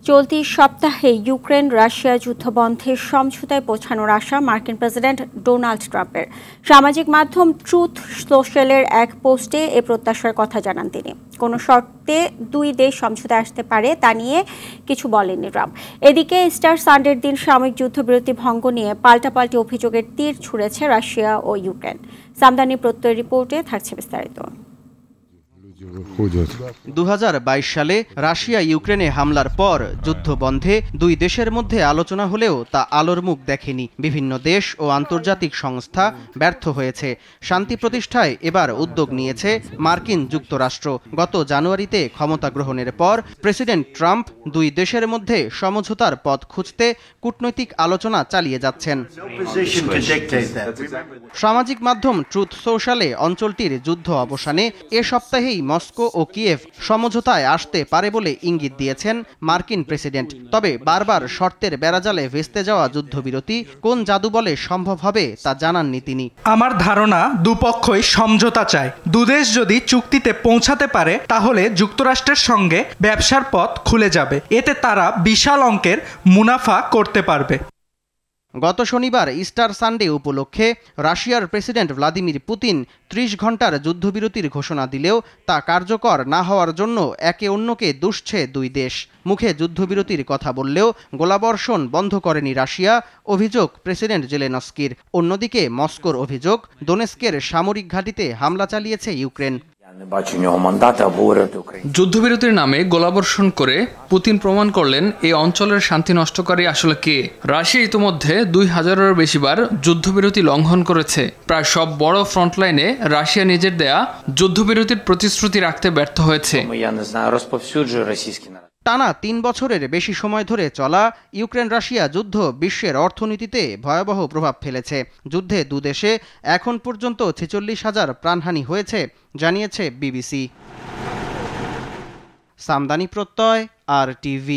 চলতি সপ্তাহে Ukraine Russia যুদ্ধবন্ধের সমঝোতায় পৌঁছানোর আশা মার্কিন প্রেসিডেন্ট ডোনাল্ড ট্রাম্পের। সামাজিক মাধ্যম ট্রুথ সোশ্যালের এক পোস্টে এ প্রত্যাশার কথা জানান তিনি। কোনো শর্তে দুই দেশ সমঝোতায় আসতে পারে তা নিয়ে কিছু বলেননি ট্রাম্প। এদিকে ইস্টার সানডের দিন সাময়িক যুদ্ধবিরতি ভঙ্গ নিয়ে পাল্টাপাল্টি অভিযোগের তীর ছুঁড়েছে রাশিয়া ও ইউক্রেন। সামদানি প্রত্যয় রিপোর্টে থাকছে বিস্তারিত। 2022 সালে রাশিয়া ইউক্রেনে হামলার পর যুদ্ধবন্ধে দুই দেশের মধ্যে আলোচনা হলেও তা আলোর মুখ দেখেনি। বিভিন্ন দেশ ও আন্তর্জাতিক সংস্থা ব্যর্থ হয়েছে। শান্তি প্রতিষ্ঠায় এবার উদ্যোগ নিয়েছে মার্কিন যুক্তরাষ্ট্র। গত জানুয়ারিতে ক্ষমতা গ্রহণের পর প্রেসিডেন্ট ট্রাম্প দুই দেশের মধ্যে সমঝোতার পথ খুঁজতে কূটনৈতিক আলোচনা চালিয়ে যাচ্ছেন। সামাজিক মাধ্যম ট্রুথ সোশ্যালে অঞ্চলটির যুদ্ধ অবসানে এ সপ্তাহেই মস্কো ও কিয়েভ সমঝোতায় আসতে পারে বলে ইঙ্গিত দিয়েছেন মার্কিন প্রেসিডেন্ট। তবে বারবার শর্তের বেড়াজালে ভেস্তে যাওয়া যুদ্ধবিরতি কোন জাদু বলে সম্ভব হবে তা জানাননি তিনি। আমার ধারণা দুপক্ষই সমঝোতা চায়। দুদেশ যদি চুক্তিতে পৌঁছাতে পারে তাহলে যুক্তরাষ্ট্রের সঙ্গে ব্যবসার পথ খুলে যাবে। এতে তারা বিশাল অঙ্কের মুনাফা করতে পারবে। গত শনিবার ইস্টার সানডে উপলক্ষে রাশিয়ার প্রেসিডেন্ট ভ্লাদিমির পুতিন 30 ঘণ্টার যুদ্ধবিরতির ঘোষণা দিলেও তা কার্যকর না হওয়ার জন্য একে অন্যকে দুষছে দুই দেশ। মুখে যুদ্ধবিরতির কথা বললেও গোলাবর্ষণ বন্ধ করেনি রাশিয়া, অভিযোগ প্রেসিডেন্ট জেলেনস্কির। অন্যদিকে মস্কোর অভিযোগ দোনেস্কের সামরিক ঘাঁটিতে হামলা চালিয়েছে ইউক্রেন। যুদ্ধবিরতির নামে গোলাবর্ষণ করে পুতিন প্রমাণ করলেন এই অঞ্চলের শান্তি নষ্টকারী আসলে কে। রাশিয়া ইতিমধ্যে 2000-এর বেশিবার যুদ্ধবিরতি লঙ্ঘন করেছে। প্রায় সব বড় ফ্রন্টলাইনে রাশিয়া নিজের দেয়া যুদ্ধবিরতির প্রতিশ্রুতি রাখতে ব্যর্থ হয়েছে। টানা 3 বছরের বেশি সময় ধরে চলা ইউক্রেন রাশিয়া যুদ্ধ বিশ্বের অর্থনীতিতে ভয়াবহ প্রভাব ফেলেছে। যুদ্ধে দুদেশে এখন পর্যন্ত 46,000 প্রাণহানি হয়েছে জানিয়েছে বিবিসি। সামদানি প্রত্যয়, RTV।